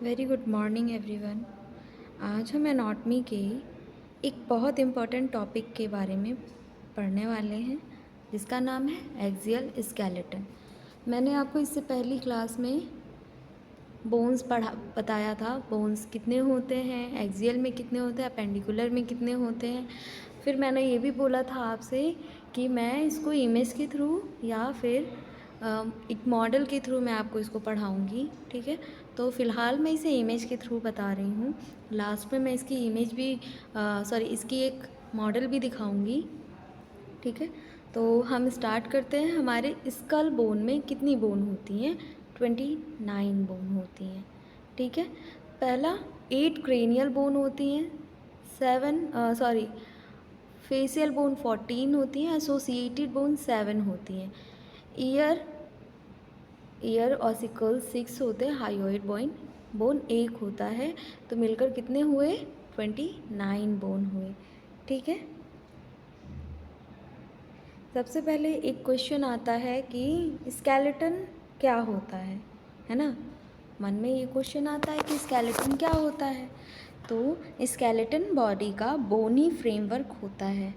Very good morning everyone. आज हम anatomy के एक बहुत इम्पॉर्टेंट टॉपिक के बारे में पढ़ने वाले हैं जिसका नाम है एक्सियल स्केलेटन। मैंने आपको इससे पहली क्लास में बोन्स बताया था। बोन्स कितने होते हैं, एक्सियल में कितने होते हैं, अपेंडिकुलर में कितने होते हैं। फिर मैंने ये भी बोला था आपसे कि मैं इसको इमेज के थ्रू या फिर एक मॉडल के थ्रू मैं आपको इसको पढ़ाऊँगी। ठीक है, तो फ़िलहाल मैं इसे इमेज के थ्रू बता रही हूँ। लास्ट में मैं इसकी इमेज भी इसकी एक मॉडल भी दिखाऊँगी। ठीक है, तो हम स्टार्ट करते हैं। हमारे स्कल बोन में कितनी बोन होती हैं? 29 बोन होती हैं। ठीक है, पहला 8 क्रेनियल बोन होती हैं, 7 फेशियल बोन 14 होती हैं, एसोसिएटेड बोन 7 होती हैं, ईयर ऑसिकल 6 होते हैं, हाइयोइड बोन 1 होता है। तो मिलकर कितने हुए? 29 बोन हुए। ठीक है, सबसे पहले एक क्वेश्चन आता है कि स्केलेटन क्या होता है ना। मन में ये क्वेश्चन आता है कि स्केलेटन क्या होता है। तो स्केलेटन बॉडी का बोनी फ्रेमवर्क होता है।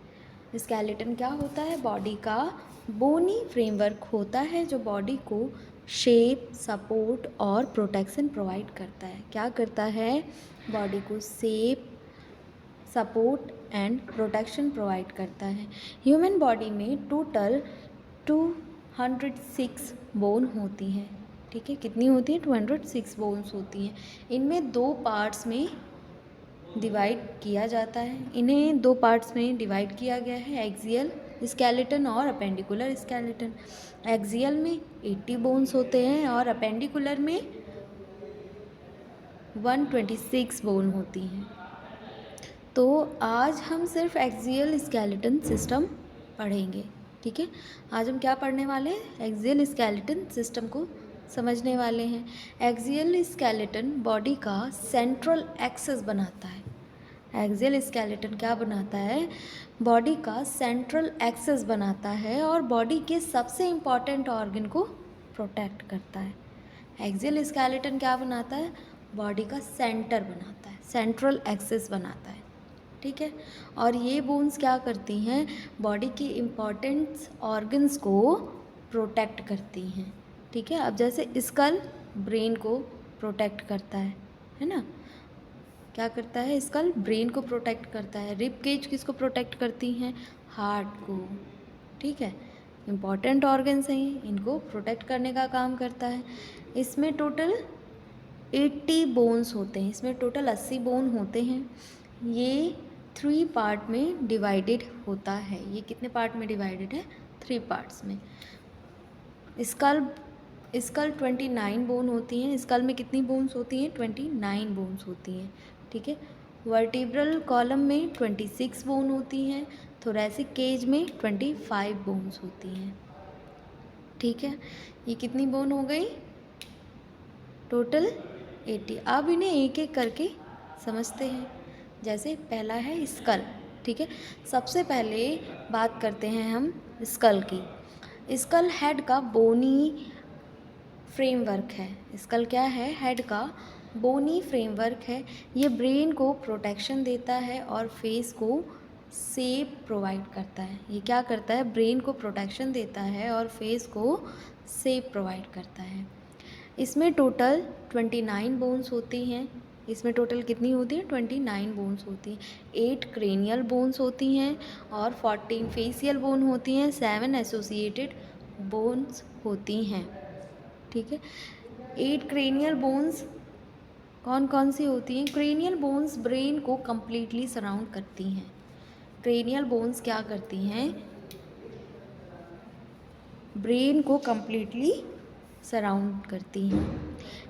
स्केलेटन क्या होता है? बॉडी का बोनी फ्रेमवर्क होता है जो बॉडी को शेप, सपोर्ट और प्रोटेक्शन प्रोवाइड करता है। क्या करता है? बॉडी को shape, support and protection provide करता है। ह्यूमन बॉडी में टोटल 206 बोन होती हैं। ठीक है, कितनी होती है? 206 बोन्स होती हैं। इनमें दो पार्ट्स में डिवाइड किया जाता है। इन्हें दो पार्ट्स में डिवाइड किया गया है, एक्सियल स्केलेटन और अपेंडिकुलर स्केलेटन। एक्सियल में 80 बोन्स होते हैं और अपेंडिकुलर में 126 बोन होती हैं। तो आज हम सिर्फ एक्सियल स्केलेटन सिस्टम पढ़ेंगे। ठीक है, आज हम क्या पढ़ने वाले हैं? एक्सियल स्केलेटन सिस्टम को समझने वाले हैं। एक्सियल स्केलेटन बॉडी का सेंट्रल एक्सेस बनाता है। एक्सियल स्केलेटन क्या बनाता है? बॉडी का सेंट्रल एक्सेस बनाता है और बॉडी के सबसे इम्पॉर्टेंट ऑर्गन को प्रोटेक्ट करता है। एक्सियल स्केलेटन क्या बनाता है? बॉडी का सेंटर बनाता है, सेंट्रल एक्सेस बनाता है। ठीक है, और ये बोन्स क्या करती हैं? बॉडी के इम्पॉर्टेंट ऑर्गन्स को प्रोटेक्ट करती हैं। ठीक है, अब जैसे स्कल ब्रेन को प्रोटेक्ट करता है ना। क्या करता है? स्कल ब्रेन को प्रोटेक्ट करता है। रिब केज किसको प्रोटेक्ट करती हैं? हार्ट को। ठीक है, इम्पॉर्टेंट ऑर्गन्स हैं, इनको प्रोटेक्ट करने का काम करता है। इसमें टोटल 80 बोन्स होते हैं, इसमें टोटल 80 बोन होते हैं। ये 3 पार्ट में डिवाइडेड होता है। ये कितने पार्ट में डिवाइडेड है? 3 पार्ट्स में। स्कल 29 बोन होती हैं। स्कल में कितनी बोन्स होती हैं? 29 बोन्स होती हैं। ठीक है, वर्टिब्रल कॉलम में 26 बोन होती हैं। थोरैसिक केज में 25 बोन्स होती हैं। ठीक है, ये कितनी बोन हो गई? टोटल 80। अब इन्हें एक एक करके समझते हैं। जैसे पहला है स्कल। ठीक है, सबसे पहले बात करते हैं हम स्कल की। स्कल हेड का बोनी फ्रेमवर्क है। स्कल क्या है? हेड का बोनी फ्रेमवर्क है। ये ब्रेन को प्रोटेक्शन देता है और फेस को शेप प्रोवाइड करता है। ये क्या करता है? ब्रेन को प्रोटेक्शन देता है और फेस को शेप प्रोवाइड करता है। इसमें टोटल 29 बोन्स होती हैं। इसमें टोटल कितनी होती है? 29 बोन्स होती हैं। 8 क्रेनियल बोन्स होती हैं और 14 फेशियल बोन होती हैं, 7 एसोसिएटेड बोन्स होती हैं। ठीक है, 8 क्रेनियल बोन्स कौन कौन सी होती हैं? क्रेनियल बोन्स ब्रेन को कम्प्लीटली सराउंड करती हैं। क्रेनियल बोन्स क्या करती हैं? ब्रेन को कम्प्लीटली सराउंड करती हैं।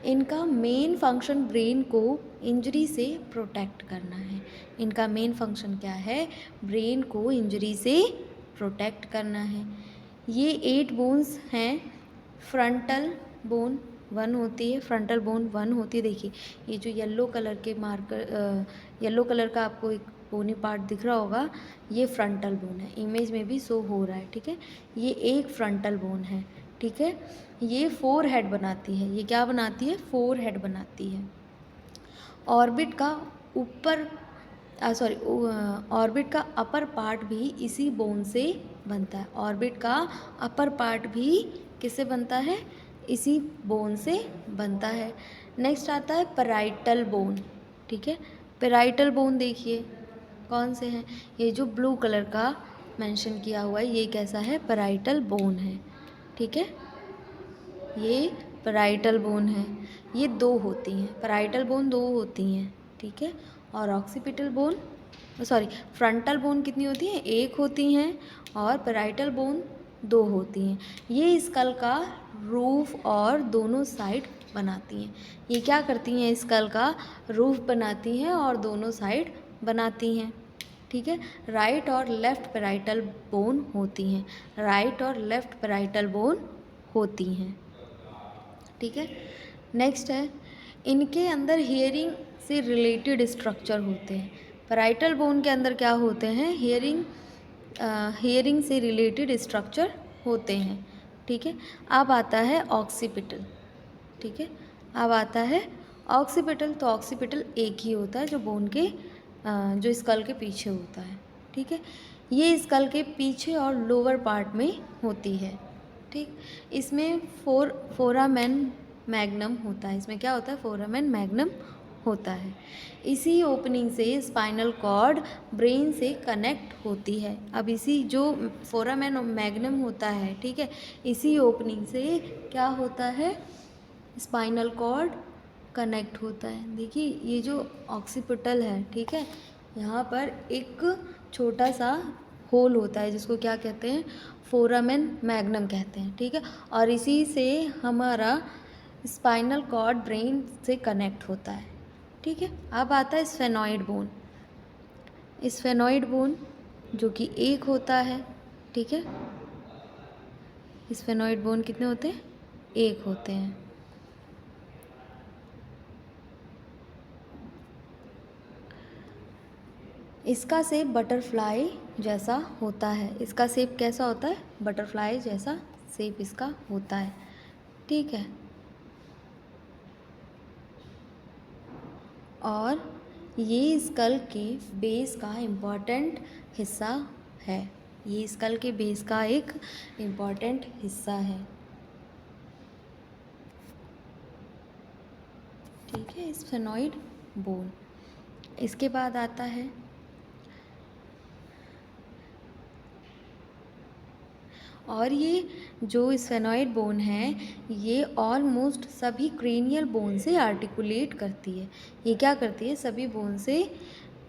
इनका मेन फंक्शन ब्रेन को इंजरी से प्रोटेक्ट करना है। इनका मेन फंक्शन क्या है? ब्रेन को इंजरी से प्रोटेक्ट करना है। ये 8 बोन्स हैं। फ्रंटल बोन 1 होती है, फ्रंटल बोन 1 होती है। देखिए ये जो येलो कलर के येलो कलर का आपको एक बोनी पार्ट दिख रहा होगा, ये फ्रंटल बोन है। इमेज में भी शो हो रहा है। ठीक है, ये एक फ्रंटल बोन है। ठीक है, ये 4 हेड बनाती है। ये क्या बनाती है? 4 हेड बनाती है। ऑर्बिट का ऊपर ऑर्बिट का अपर पार्ट भी इसी बोन से बनता है। ऑर्बिट का अपर पार्ट भी किससे बनता है? इसी बोन से बनता है। नेक्स्ट आता है पैराइटल बोन। ठीक है, पैराइटल बोन देखिए कौन से हैं, ये जो ब्लू कलर का मेंशन किया हुआ है ये कैसा है? पैराइटल बोन है। ठीक है, ये पैराइटल बोन है। ये दो होती हैं, पैराइटल बोन दो होती हैं। ठीक है, और ऑक्सीपिटल बोन फ्रंटल बोन कितनी होती हैं? एक होती हैं, और पैराइटल बोन दो होती हैं। ये स्कल का रूफ और दोनों साइड बनाती हैं। ये क्या करती हैं? स्कल का रूफ बनाती हैं और दोनों साइड बनाती हैं। ठीक है, राइट और लेफ्ट पैराइटल बोन होती हैं। राइट और लेफ्ट पैराइटल बोन होती हैं। ठीक है, नेक्स्ट है, इनके अंदर हियरिंग से रिलेटेड स्ट्रक्चर होते हैं। पैराइटल बोन के अंदर क्या होते हैं? हियरिंग से रिलेटेड स्ट्रक्चर होते हैं। ठीक है, अब आता है ऑक्सीपिटल। ठीक है, अब आता है ऑक्सीपिटल। तो ऑक्सीपिटल एक ही होता है जो बोन के जो स्कल के पीछे होता है। ठीक है, ये स्कल के पीछे और लोअर पार्ट में होती है। ठीक, इसमें फोरामेन मैग्नम होता है। इसमें क्या होता है? फोरामेन मैग्नम होता है। इसी ओपनिंग से स्पाइनल कॉर्ड ब्रेन से कनेक्ट होती है। अब इसी जो फोरामेन मैग्नम होता है, ठीक है, इसी ओपनिंग से क्या होता है? स्पाइनल कॉर्ड कनेक्ट होता है। देखिए ये जो ऑक्सीपिटल है, ठीक है, यहाँ पर एक छोटा सा होल होता है जिसको क्या कहते हैं? फोरामेन मैग्नम कहते हैं। ठीक है, और इसी से हमारा स्पाइनल कॉर्ड ब्रेन से कनेक्ट होता है। ठीक है, अब आता है स्फेनॉइड बोन। स्फेनॉइड बोन जो कि एक होता है। ठीक है, स्फेनॉइड बोन कितने होते हैं? एक होते हैं। इसका शेप बटरफ्लाई जैसा होता है। इसका शेप कैसा होता है? बटरफ्लाई जैसा शेप इसका होता है। ठीक है, और ये स्कल के बेस का इम्पॉर्टेंट हिस्सा है। ये स्कल के बेस का एक इम्पॉर्टेंट हिस्सा है। ठीक है, स्फेनॉइड बोन। इसके बाद आता है और ये जो स्फेनॉइड बोन है ये ऑलमोस्ट सभी क्रेनियल बोन से आर्टिकुलेट करती है। ये क्या करती है? सभी बोन से,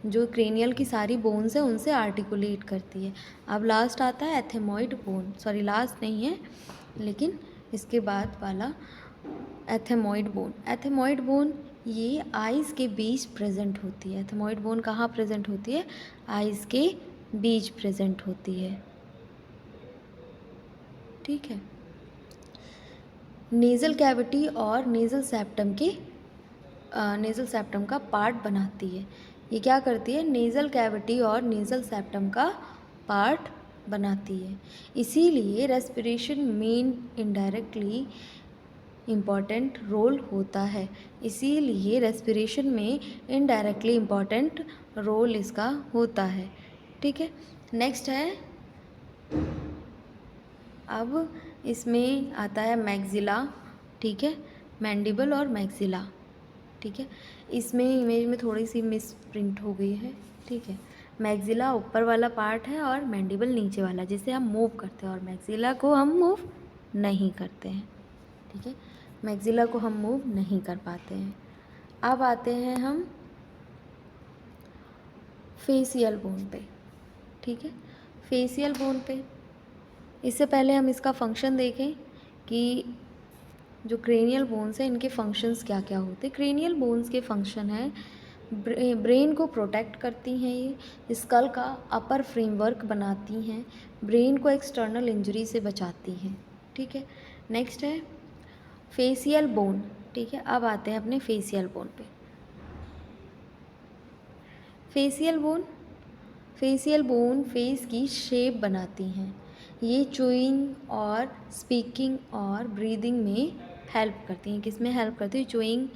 जो क्रेनियल की सारी बोन्स है उनसे आर्टिकुलेट करती है। अब लास्ट आता है एथेमॉइड बोन। लास्ट नहीं है लेकिन इसके बाद वाला एथेमॉइड बोन। एथेमॉइड बोन ये आइज़ के बीच प्रेजेंट होती है। एथेमॉइड बोन कहाँ प्रेजेंट होती है? आइज़ के बीच प्रेजेंट होती है। ठीक है, नेज़ल कैविटी और नेज़ल सेप्टम का पार्ट बनाती है। ये क्या करती है? नेज़ल कैविटी और नेज़ल सेप्टम का पार्ट बनाती है। इसीलिए रेस्पिरेशन मेन इनडायरेक्टली इम्पॉर्टेंट रोल होता है। इसीलिए रेस्पिरेशन में इनडायरेक्टली इम्पॉर्टेंट रोल इसका होता है। ठीक है, नेक्स्ट है, अब इसमें आता है मैक्सिला। ठीक है, मैंडिबल और मैक्सिला। ठीक है, इसमें इमेज में थोड़ी सी मिस प्रिंट हो गई है। ठीक है, मैक्सिला ऊपर वाला पार्ट है और मैंडिबल नीचे वाला, जिसे हम मूव करते हैं, और मैक्सिला को हम मूव नहीं करते हैं। ठीक है, मैक्सिला को हम मूव नहीं कर पाते हैं। अब आते हैं हम फेसियल बोन पे। ठीक है, फेसियल बोन पे इससे पहले हम इसका फंक्शन देखें कि जो क्रेनियल बोन्स हैं इनके फंक्शंस क्या क्या होते हैं। क्रेनियल बोन्स के फंक्शन है, ब्रेन को प्रोटेक्ट करती हैं, ये स्कल का अपर फ्रेमवर्क बनाती हैं, ब्रेन को एक्सटर्नल इंजरी से बचाती हैं। ठीक है, नेक्स्ट है फेसियल बोन। ठीक है, अब आते हैं अपने फेसियल बोन पे। फेसियल बोन फेस की शेप बनाती हैं। ये चूइंग और स्पीकिंग और ब्रीदिंग में हेल्प करती हैं। किस में हेल्प करती है? चूइंग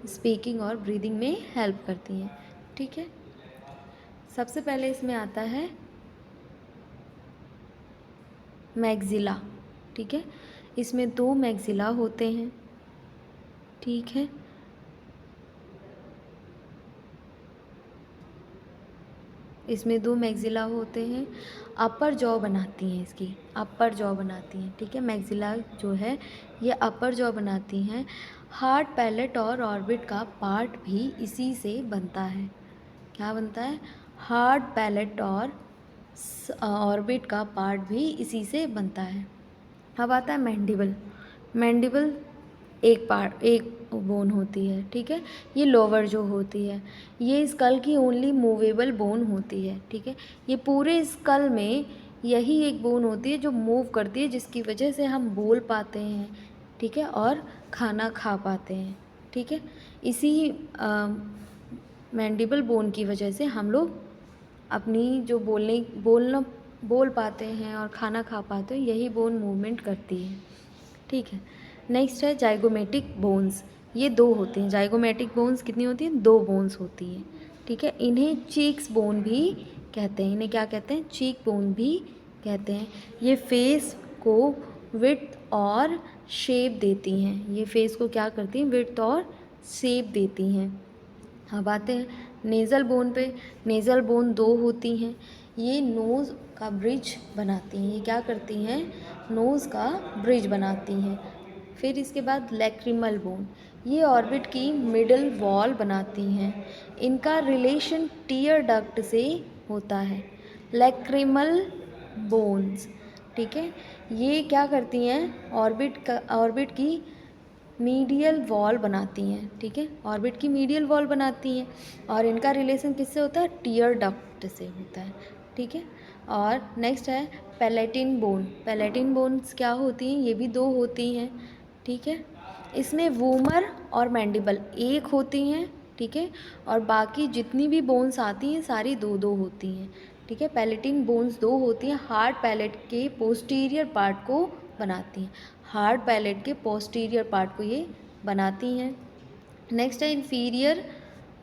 स्पीकिंग और ब्रीदिंग में हेल्प करती हैं। ठीक है, सबसे पहले इसमें आता है मैग्जिला। ठीक है, इसमें 2 मैग्जिला होते हैं। ठीक है, इसमें 2 मैग्जिला होते हैं, अपर जॉ बनाती हैं, इसकी अपर जॉ बनाती हैं। ठीक है, मैग्जिला जो है ये अपर जॉ बनाती हैं। हार्ड पैलेट और ऑर्बिट का पार्ट भी इसी से बनता है। क्या बनता है? हार्ड पैलेट और ऑर्बिट का पार्ट भी इसी से बनता है। अब आता है मैंडिबल। मैंडिबल एक बोन होती है। ठीक है, ये लोअर जो होती है, ये स्कल की ओनली मूवेबल बोन होती है। ठीक है, ये पूरे स्कल में यही एक बोन होती है जो मूव करती है, जिसकी वजह से हम बोल पाते हैं। ठीक है, और खाना खा पाते हैं। ठीक है, इसी मैंडिबल बोन की वजह से हम लोग अपनी जो बोल पाते हैं और खाना खा पाते हैं, यही बोन मूवमेंट करती है। ठीक है, नेक्स्ट है जाइगोमेटिक बोन्स। ये 2 होती हैं। जाइगोमेटिक बोन्स कितनी होती हैं? 2 बोन्स होती हैं। ठीक है, इन्हें चीक्स बोन भी कहते हैं। इन्हें क्या कहते हैं? चीक बोन भी कहते हैं। ये फेस को विड्थ और शेप देती हैं। ये फेस को क्या करती हैं? विड्थ और शेप देती हैं। अब आते हैं नेज़ल बोन पे। नेज़ल बोन 2 होती हैं। ये नोज़ का ब्रिज बनाती हैं। ये क्या करती हैं? नोज़ का ब्रिज बनाती हैं। फिर इसके बाद लैक्रिमल बोन, ये ऑर्बिट की मिडल वॉल बनाती हैं। इनका रिलेशन टीयर डक्ट से होता है। लैक्रिमल बोन्स, ठीक है, ये क्या करती हैं? ऑर्बिट की मीडियल वॉल बनाती हैं। ठीक है, ऑर्बिट की मीडियल वॉल बनाती हैं और इनका रिलेशन किससे होता है? टीयर डक्ट से होता है। ठीक है, और नेक्स्ट है पैलेटिन बोन। पैलेटिन बोन्स क्या होती हैं? ये भी 2 होती हैं। ठीक है, इसमें वूमर और मैंडिबल 1 होती हैं। ठीक है, और बाकी जितनी भी बोन्स आती हैं सारी 2-2 होती हैं। ठीक है, पैलेटिन बोन्स 2 होती हैं। हार्ड पैलेट के पोस्टीरियर पार्ट को बनाती हैं। हार्ड पैलेट के पोस्टीरियर पार्ट को ये बनाती हैं। नेक्स्ट है इन्फीरियर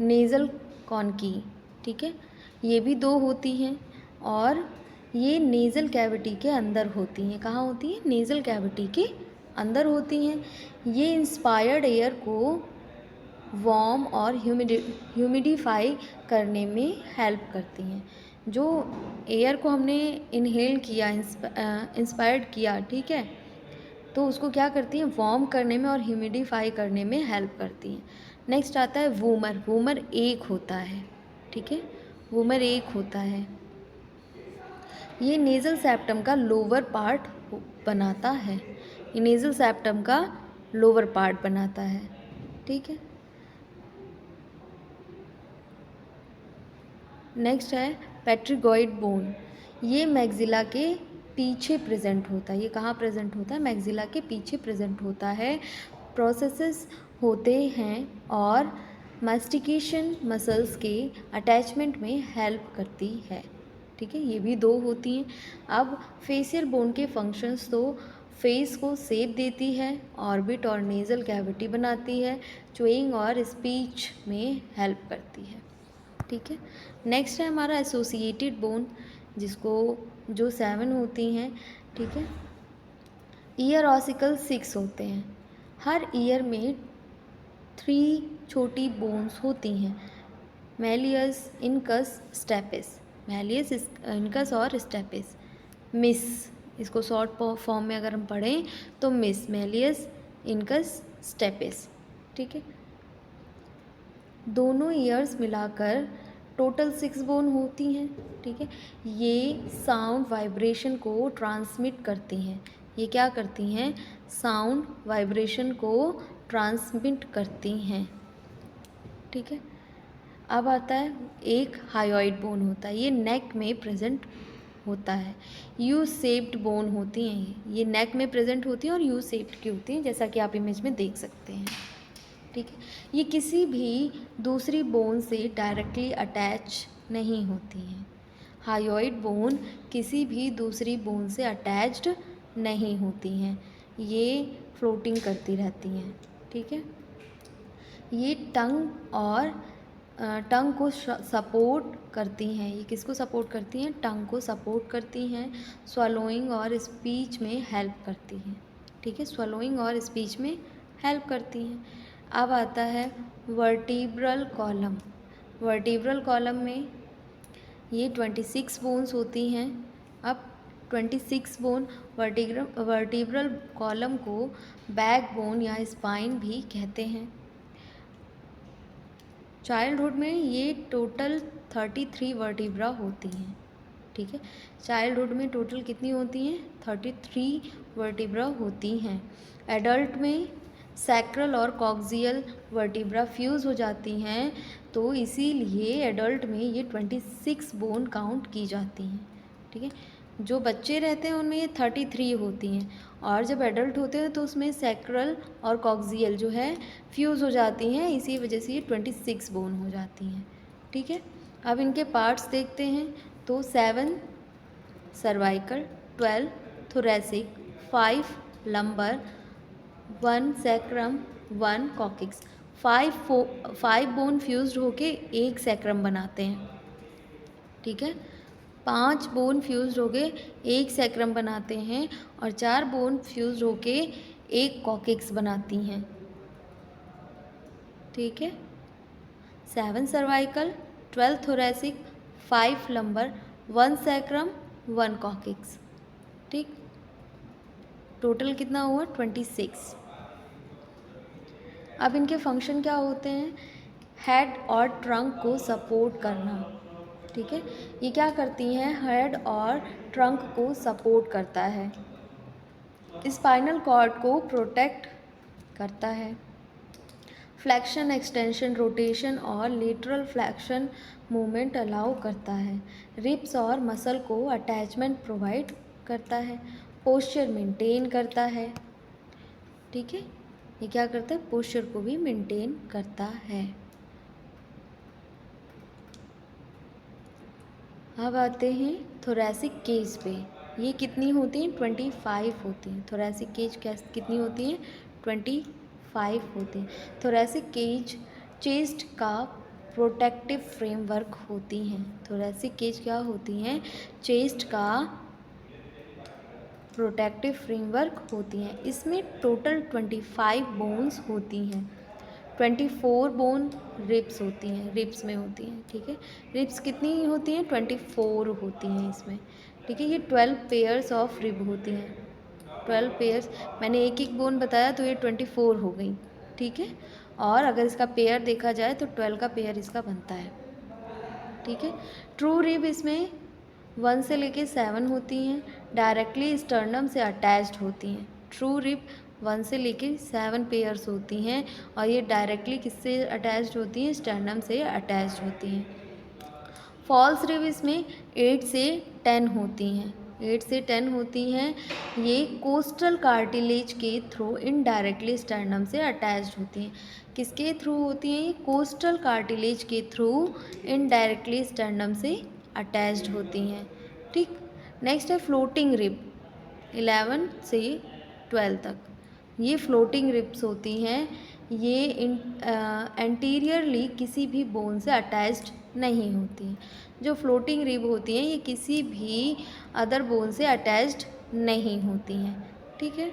नेज़ल कॉन्की। ठीक है, ये भी 2 होती हैं और ये नेज़ल कैविटी के अंदर होती हैं। कहाँ होती हैं? नेज़ल कैविटी के अंदर होती हैं। ये इंस्पायर्ड एयर को वार्म और ह्यूमिडिफाई करने में हेल्प करती हैं। जो एयर को हमने इनहेल किया, इंस्पायर्ड किया, ठीक है, तो उसको क्या करती हैं? वार्म करने में और ह्यूमिडिफाई करने में हेल्प करती हैं। नेक्स्ट आता है वूमर। वूमर 1 होता है। ठीक है, वूमर 1 होता है। ये नेज़ल सेप्टम का लोअर पार्ट बनाता है। ये नेज़ल सेप्टम का लोअर पार्ट बनाता है। ठीक है, नेक्स्ट है पेट्रिगॉइड बोन। ये मैग्जिला के पीछे प्रेजेंट होता है। ये कहाँ प्रेजेंट होता है? मैग्जिला के पीछे प्रेजेंट होता है। प्रोसेसेस होते हैं और मास्टिकेशन मसल्स के अटैचमेंट में हेल्प करती है। ठीक है, ये भी 2 होती हैं। अब फेशियल बोन के फंक्शंस, तो फेस को शेप देती है, ऑर्बिट और नेज़ल कैविटी बनाती है, च्यूइंग और स्पीच में हेल्प करती है। ठीक है, नेक्स्ट है हमारा एसोसिएटेड बोन, जिसको जो 7 होती हैं। ठीक है, ईयर ऑसिकल 6 होते हैं। हर ईयर में 3 छोटी बोन्स होती हैं, malleus, incus, stapes. Malleus, incus और स्टेपिस। मिस, इसको शॉर्ट फॉर्म में अगर हम पढ़ें तो मिस, मैलियस, इनकस, स्टेपिस। ठीक है, दोनों ईयर्स मिलाकर टोटल 6 बोन होती हैं। ठीक है, ये साउंड वाइब्रेशन को ट्रांसमिट करती हैं। ये क्या करती हैं? साउंड वाइब्रेशन को ट्रांसमिट करती हैं। ठीक है, अब आता है एक हायोइड बोन होता है। ये नेक में प्रेजेंट होता है। यू शेप्ड बोन होती हैं। ये नेक में प्रेजेंट होती हैं और यू शेप्ड की होती हैं, जैसा कि आप इमेज में देख सकते हैं। ठीक है, ये किसी भी दूसरी बोन से डायरेक्टली अटैच नहीं होती हैं। हायोइड बोन किसी भी दूसरी बोन से अटैच्ड नहीं होती हैं। ये फ्लोटिंग करती रहती हैं। ठीक है, ये टंग को सपोर्ट करती हैं। ये किसको सपोर्ट करती हैं? टंग को सपोर्ट करती हैं। स्वलोइंग और स्पीच में हेल्प करती हैं। ठीक है, स्वलोइंग और स्पीच में हेल्प करती हैं। अब आता है वर्टिब्रल कॉलम। वर्टिब्रल कॉलम में ये 26 बोन्स होती हैं। अब 26 बोन वर्टिब्रल कॉलम को बैक बोन या स्पाइन भी कहते हैं। चाइल्डहुड में ये टोटल 33 वर्टिब्रा होती हैं। ठीक है, चाइल्डहुड में टोटल कितनी होती हैं? 33 वर्टिब्रा होती हैं। एडल्ट में सैक्रल और कॉक्सियल वर्टिब्रा फ्यूज़ हो जाती हैं, तो इसीलिए एडल्ट में ये 26 बोन काउंट की जाती हैं। ठीक है, जो बच्चे रहते हैं उनमें ये 33 होती हैं, और जब एडल्ट होते हैं तो उसमें सैक्रल और कॉक्सियल जो है फ्यूज़ हो जाती हैं, इसी वजह से ये 26 बोन हो जाती हैं। ठीक है, अब इनके पार्ट्स देखते हैं। तो 7 cervical, 12 thoracic, 5 lumbar, 1 sacrum, 1 coccyx. 5 bone fused होके एक सैक्रम बनाते हैं। ठीक है, 5 बोन फ्यूज्ड होके एक सैक्रम बनाते हैं, और 4 बोन फ्यूज्ड होके एक कॉकिक्स बनाती हैं। ठीक है, 7 cervical, 12 thoracic, 5 lumbar, 1 sacrum, 1 coccyx. ठीक, टोटल कितना हुआ? 26। अब इनके फंक्शन क्या होते हैं? हेड और ट्रंक को सपोर्ट करना। ठीक है, ये क्या करती हैं? हेड और ट्रंक को सपोर्ट करता है, स्पाइनल कॉर्ड को प्रोटेक्ट करता है, फ्लेक्शन, एक्सटेंशन, रोटेशन और लेटरल फ्लेक्शन मूवमेंट अलाउ करता है, रिब्स और मसल को अटैचमेंट प्रोवाइड करता है, पोस्चर मेंटेन करता है। ठीक है, ये क्या करता है? पोस्चर को भी मेंटेन करता है। अब आते हैं थोरैसिक केज पे। ये कितनी होती हैं? 25 होती हैं। थोरैसिक केज कितनी होती हैं? 25 होती हैं। थोरैसिक केज चेस्ट का प्रोटेक्टिव फ्रेमवर्क होती हैं। थोरैसिक केज क्या होती हैं? चेस्ट का प्रोटेक्टिव फ्रेमवर्क होती हैं। इसमें टोटल 25 बोन्स होती हैं। 24 बोन रिब्स होती हैं, रिब्स में होती हैं। ठीक है, रिब्स कितनी होती हैं? 24 होती हैं इसमें। ठीक है, ये 12 पेयर्स ऑफ रिब होती हैं। 12 पेयर्स, मैंने एक एक बोन बताया तो ये 24 हो गई। ठीक है, और अगर इसका पेयर देखा जाए तो 12 का पेयर इसका बनता है। ठीक है, ट्रू रिब इसमें 1 से लेके 7 होती हैं, डायरेक्टली स्टर्नम से अटैच्ड होती हैं। ट्रू रिब 1 से लेके 7 पेयर्स होती हैं, और ये डायरेक्टली किससे अटैच्ड होती हैं? स्टर्नम से अटैच्ड होती हैं। फॉल्स रिब इसमें 8 से 10 होती हैं। 8 से 10 होती हैं, ये कोस्टल कार्टिलेज के थ्रू इनडायरेक्टली स्टर्नम से अटैच्ड होती हैं। किसके थ्रू होती हैं? ये कोस्टल कार्टिलेज के थ्रू इनडायरेक्टली स्टर्नम से अटैच्ड होती हैं। ठीक, नेक्स्ट है फ्लोटिंग रिब 11 से 12 तक। ये फ्लोटिंग रिब्स होती हैं, ये एंटीरियरली किसी भी बोन से अटैच्ड नहीं होती हैं। जो फ्लोटिंग रिब होती हैं ये किसी भी अदर बोन से अटैच्ड नहीं होती हैं। ठीक है,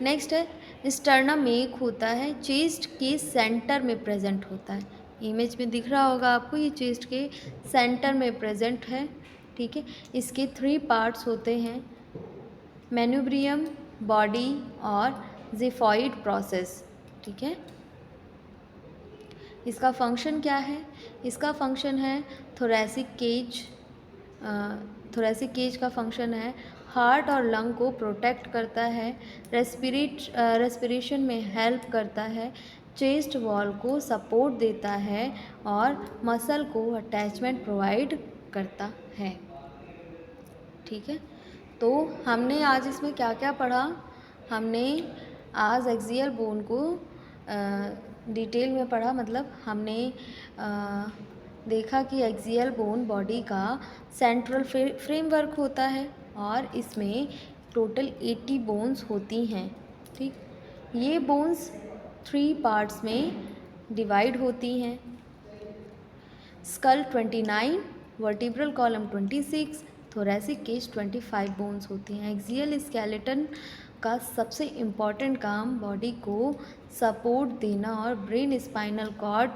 नेक्स्ट है स्टर्नम एक होता है, चेस्ट के सेंटर में प्रेजेंट होता है। इमेज में दिख रहा होगा आपको, ये चेस्ट के सेंटर में प्रेजेंट है। ठीक है, इसके 3 पार्ट्स होते हैं, मैन्यूब्रियम, बॉडी और जिफॉइड प्रोसेस। ठीक है, इसका फंक्शन क्या है? इसका फंक्शन है थोरैसिक केज। थोरैसिक केज का फंक्शन है हार्ट और लंग को प्रोटेक्ट करता है, रेस्पिरेशन में हेल्प करता है, चेस्ट वॉल को सपोर्ट देता है, और मसल को अटैचमेंट प्रोवाइड करता है। ठीक है, तो हमने आज इसमें क्या क्या पढ़ा? हमने आज एक्सियल बोन को डिटेल में पढ़ा, मतलब हमने देखा कि एक्सियल बोन बॉडी का सेंट्रल फ्रेमवर्क होता है, और इसमें टोटल 80 बोन्स होती हैं। ठीक, ये बोन्स 3 पार्ट्स में डिवाइड होती हैं। Skull 29, vertebral column 26, thoracic cage 25 bones होती हैं। एक्सियल स्केलेटन का सबसे इम्पॉर्टेंट काम बॉडी को सपोर्ट देना और ब्रेन, स्पाइनल कॉर्ड,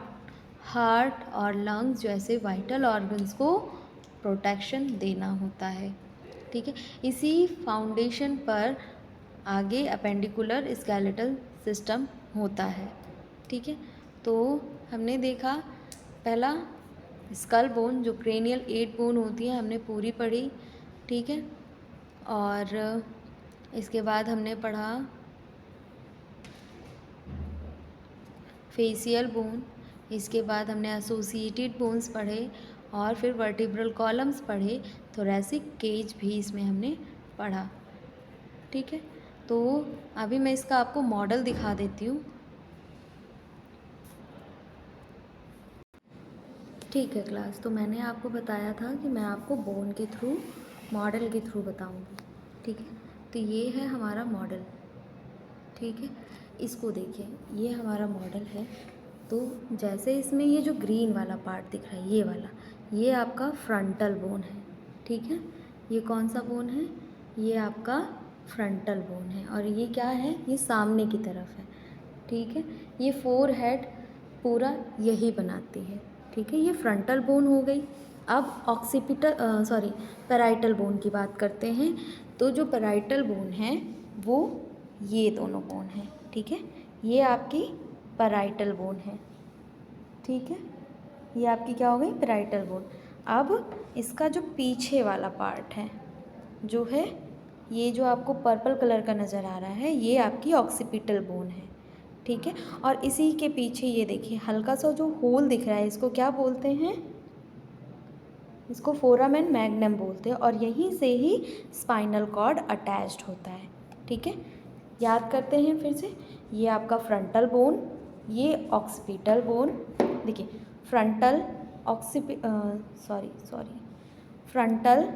हार्ट और लंग्स जैसे वाइटल ऑर्गन्स को प्रोटेक्शन देना होता है। ठीक है, इसी फाउंडेशन पर आगे अपेंडिकुलर स्केलेटल सिस्टम होता है। ठीक है, तो हमने देखा पहला स्कल बोन जो क्रेनियल 8 बोन होती है हमने पूरी पढ़ी। ठीक है, और इसके बाद हमने पढ़ा फेशियल बोन, इसके बाद हमने एसोसिएटेड बोन्स पढ़े और फिर वर्टिब्रल कॉलम्स पढ़े, थोरेसिक केज भी इसमें हमने पढ़ा। ठीक है, तो अभी मैं इसका आपको मॉडल दिखा देती हूँ। ठीक है क्लास, तो मैंने आपको बताया था कि मैं आपको बोन के थ्रू, मॉडल के थ्रू बताऊँगी। ठीक है, तो ये है हमारा मॉडल। ठीक है, इसको देखिए, ये हमारा मॉडल है। तो जैसे इसमें ये जो ग्रीन वाला पार्ट दिख रहा है, ये वाला, ये आपका फ्रंटल बोन है। ठीक है, ये कौन सा बोन है? ये आपका फ्रंटल बोन है। और ये क्या है? ये सामने की तरफ है। ठीक है, ये फोरहेड पूरा यही बनाती है। ठीक है, ये फ्रंटल बोन हो गई। अब पैराइटल बोन की बात करते हैं। तो जो पैराइटल बोन है वो ये दोनों बोन हैं। ठीक है, ये आपकी पैराइटल बोन है। ठीक है, ये आपकी क्या हो गई? Parietal bone. अब इसका जो पीछे वाला पार्ट है, जो है ये जो आपको पर्पल कलर का नज़र आ रहा है, ये आपकी ऑक्सीपिटल बोन है। ठीक है, और इसी के पीछे ये देखिए हल्का सा जो होल दिख रहा है, इसको क्या बोलते हैं? इसको फोरामेन मैग्नम बोलते हैं। और यहीं से ही स्पाइनल कॉर्ड अटैच्ड होता है। ठीक है, याद करते हैं फिर से। ये आपका फ्रंटल बोन, ये ऑक्सीपिटल बोन। देखिए फ्रंटल, फ्रंटल,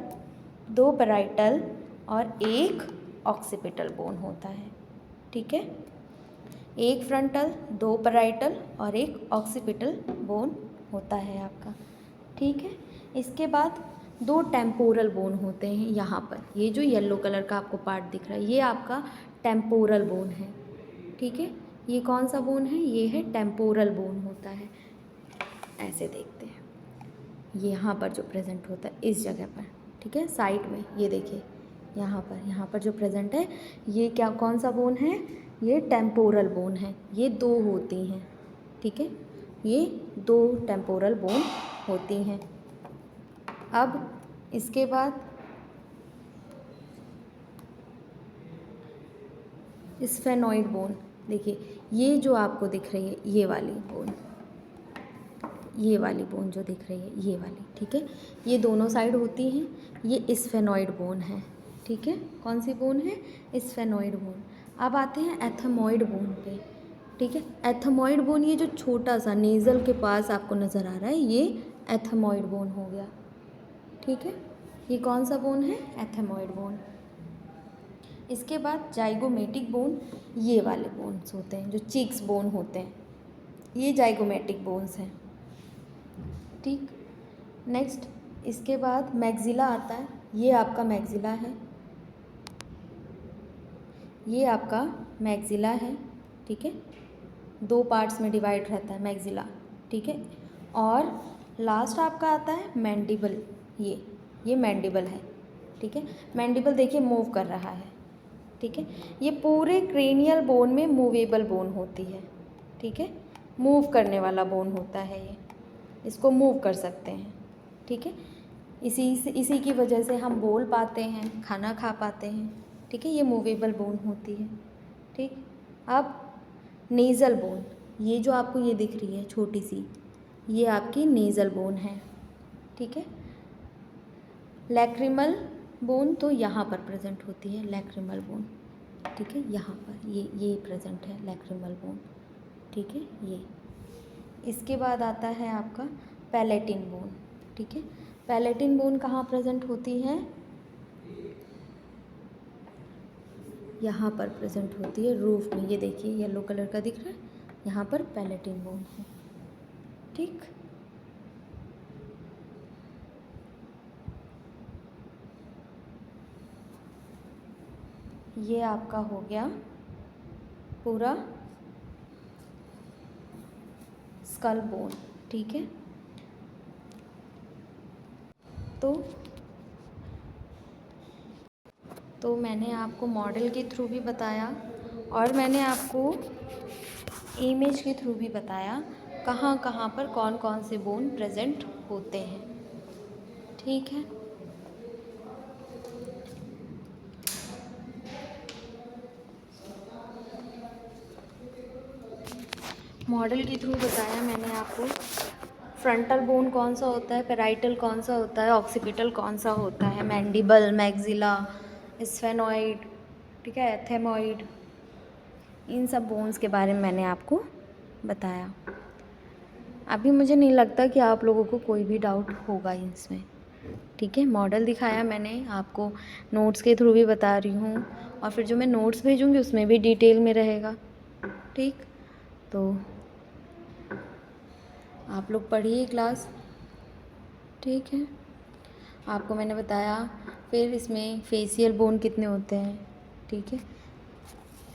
2 पैराइटल और 1 ऑक्सीपिटल बोन होता है। ठीक है, 1 फ्रंटल, 2 पैराइटल और 1 ऑक्सीपिटल बोन होता है आपका। ठीक है, इसके बाद 2 टेम्पोरल बोन होते हैं यहाँ पर। ये जो येलो कलर का आपको पार्ट दिख रहा है, ये आपका टेम्पोरल बोन है। ठीक है, ये कौन सा बोन है? ये है टेम्पोरल बोन होता है। ऐसे देखते हैं, ये यहाँ पर जो प्रेजेंट होता है इस जगह पर। ठीक है, साइड में ये देखिए यहाँ पर जो प्रेजेंट है, ये क्या, कौन सा बोन है? ये टेम्पोरल बोन है। ये 2 होती हैं। ठीक है, ये 2 टेम्पोरल बोन होती हैं। अब इसके बाद स्फेनॉइड बोन, देखिए ये जो आपको दिख रही है, ये वाली बोन जो दिख रही है, ये वाली। ठीक है, ये दोनों साइड होती हैं। ये स्फेनॉइड बोन है। ठीक है, कौन सी बोन है? Sphenoid bone. अब आते हैं एथमॉइड बोन पे। ठीक है, एथमॉइड बोन, ये जो छोटा सा नेज़ल के पास आपको नज़र आ रहा है, ये एथमॉइड बोन हो गया। ठीक है, ये कौन सा बोन है? Ethmoid bone. इसके बाद जाइगोमेटिक बोन, ये वाले बोन्स होते हैं जो चीक्स बोन होते हैं, ये जाइगोमेटिक बोन्स हैं। ठीक, नेक्स्ट इसके बाद मैक्सिला आता है। ये आपका मैक्सिला है, ये आपका मैक्सिला है। ठीक है, 2 पार्ट्स में डिवाइड रहता है मैक्सिला। ठीक है, और लास्ट आपका आता है मैंडिबल। ये मैंडिबल है। ठीक है, मैंडिबल देखिए मूव कर रहा है। ठीक है, ये पूरे क्रेनियल बोन में मूवेबल बोन होती है। ठीक है, मूव करने वाला बोन होता है ये, इसको मूव कर सकते हैं। ठीक है, इसी की वजह से हम बोल पाते हैं, खाना खा पाते हैं। ठीक है, ये मूवेबल बोन होती है। ठीक, अब नेज़ल बोन, ये जो आपको ये दिख रही है छोटी सी, ये आपकी नेज़ल बोन है। ठीक है, लैक्रिमल बोन तो यहाँ पर प्रेजेंट होती है, लैक्रिमल बोन। ठीक है, यहाँ पर ये प्रेजेंट है लैक्रिमल बोन। ठीक है, ये इसके बाद आता है आपका पैलेटिन बोन। ठीक है, पैलेटिन बोन कहाँ प्रेजेंट होती है? यहाँ पर प्रेजेंट होती है रूफ में। ये देखिए येलो कलर का दिख रहा है, यहाँ पर पैलेटिन बोन है। ठीक, ये आपका हो गया पूरा स्कल बोन। ठीक है, तो मैंने आपको मॉडल के थ्रू भी बताया और मैंने आपको इमेज के थ्रू भी बताया कहाँ कहाँ पर कौन कौन से बोन प्रेजेंट होते हैं। ठीक है, मॉडल के थ्रू बताया मैंने आपको फ्रंटल बोन कौन सा होता है, पैराइटल कौन सा होता है, ऑक्सीपिटल कौन सा होता है, मैंडिबल, मैक्सिला, स्फेनॉइड, ठीक है, एथेमॉइड, इन सब बोन्स के बारे में मैंने आपको बताया। अभी मुझे नहीं लगता कि आप लोगों को कोई भी डाउट होगा इसमें। ठीक है, मॉडल दिखाया मैंने आपको, नोट्स के थ्रू भी बता रही हूँ और फिर जो मैं नोट्स भेजूँगी उसमें भी डिटेल में रहेगा। ठीक, तो आप लोग पढ़िए क्लास। ठीक है, आपको मैंने बताया। फिर इसमें फेशियल बोन कितने होते हैं। ठीक है,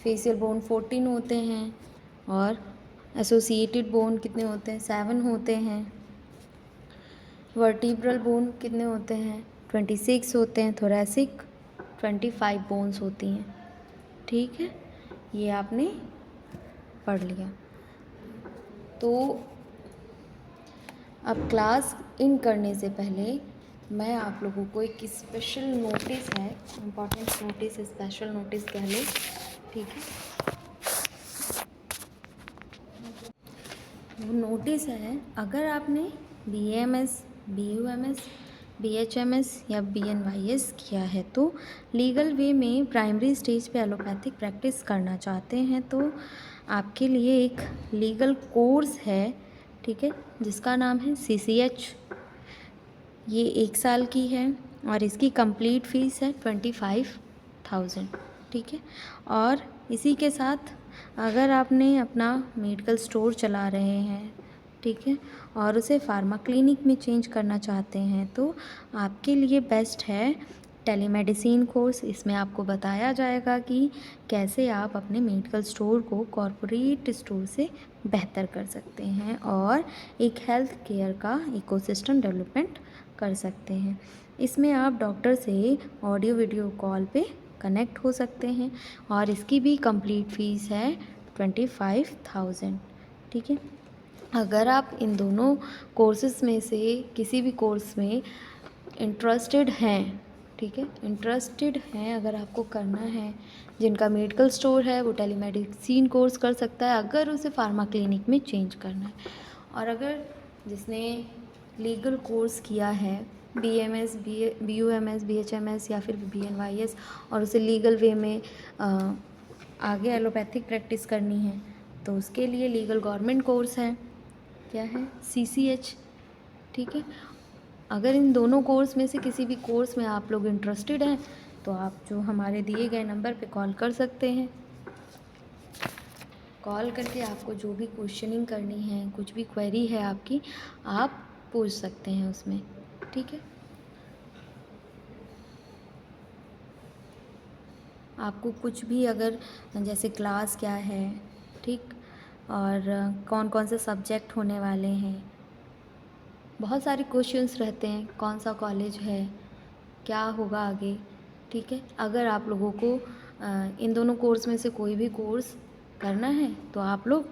फेशियल बोन 14 होते हैं और एसोसिएटेड बोन कितने होते हैं, 7 होते हैं। वर्टिब्रल बोन कितने होते हैं, 26 होते हैं। थोरैसिक 25 बोन्स होती हैं। ठीक है, ये आपने पढ़ लिया। तो अब क्लास इन करने से पहले मैं आप लोगों को एक स्पेशल नोटिस है, इम्पॉर्टेंट नोटिस, स्पेशल नोटिस कह लो। ठीक है, वो नोटिस है, अगर आपने BAMS, BUMS, BHMS या BNYS किया है तो लीगल वे में प्राइमरी स्टेज पे एलोपैथिक प्रैक्टिस करना चाहते हैं तो आपके लिए एक लीगल कोर्स है। ठीक है, जिसका नाम है CCH। ये 1 साल की है और इसकी कंप्लीट फ़ीस है 25,000। ठीक है, और इसी के साथ अगर आपने अपना मेडिकल स्टोर चला रहे हैं, ठीक है, और उसे फार्मा क्लिनिक में चेंज करना चाहते हैं तो आपके लिए बेस्ट है टेलीमेडिसिन कोर्स। इसमें आपको बताया जाएगा कि कैसे आप अपने मेडिकल स्टोर को कॉरपोरेट स्टोर से बेहतर कर सकते हैं और एक हेल्थ केयर का इकोसिस्टम डेवलपमेंट कर सकते हैं। इसमें आप डॉक्टर से ऑडियो वीडियो कॉल पे कनेक्ट हो सकते हैं और इसकी भी कंप्लीट फ़ीस है 25,000। ठीक है, अगर आप इन दोनों कोर्सेज़ में से किसी भी कोर्स में इंटरेस्टेड हैं, ठीक है, इंटरेस्टेड हैं, अगर आपको करना है, जिनका मेडिकल स्टोर है वो टेलीमेडिसिन कोर्स कर सकता है अगर उसे फार्मा क्लिनिक में चेंज करना है। और अगर जिसने लीगल कोर्स किया है BMS, BUMS, BHMS या फिर BNYS और उसे लीगल वे में आगे एलोपैथिक प्रैक्टिस करनी है तो उसके लिए लीगल गवर्नमेंट कोर्स है, क्या है, CCH। ठीक है, अगर इन दोनों कोर्स में से किसी भी कोर्स में आप लोग इंटरेस्टेड हैं तो आप जो हमारे दिए गए नंबर पे कॉल कर सकते हैं। कॉल करके आपको जो भी क्वेश्चनिंग करनी है, कुछ भी क्वेरी है आपकी, आप पूछ सकते हैं उसमें। ठीक है, आपको कुछ भी अगर जैसे क्लास क्या है, ठीक, और कौन कौन से सब्जेक्ट होने वाले हैं, बहुत सारे क्वेश्चंस रहते हैं, कौन सा कॉलेज है, क्या होगा आगे। ठीक है, अगर आप लोगों को इन दोनों कोर्स में से कोई भी कोर्स करना है तो आप लोग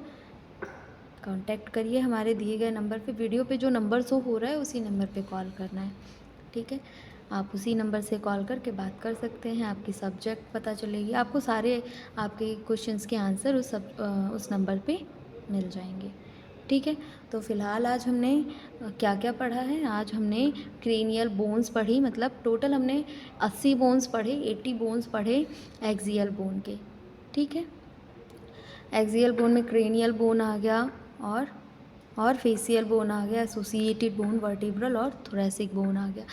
कांटेक्ट करिए हमारे दिए गए नंबर पे। वीडियो पे जो नंबर शो हो रहा है उसी नंबर पे कॉल करना है। ठीक है, आप उसी नंबर से कॉल करके बात कर सकते हैं, आपकी सब्जेक्ट पता चलेगी, आपको सारे आपके क्वेश्चंस के आंसर उस नंबर पे मिल जाएंगे। ठीक है, तो फ़िलहाल आज हमने क्या क्या पढ़ा है, आज हमने क्रेनियल बोन्स पढ़ी, मतलब टोटल हमने 80 बोन्स पढ़े, 80 बोन्स पढ़े एक्सियल बोन के। ठीक है, एक्सियल बोन में क्रेनियल बोन आ गया और फेशियल बोन आ गया, एसोसिएटेड बोन, वर्टिब्रल और थोरैसिक बोन आ गया।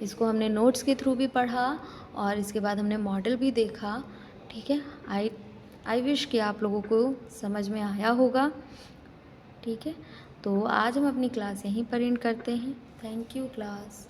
इसको हमने नोट्स के थ्रू भी पढ़ा और इसके बाद हमने मॉडल भी देखा। ठीक है, आई विश कि आप लोगों को समझ में आया होगा। ठीक है, तो आज हम अपनी क्लास यहीं पर एंड करते हैं। Thank you class.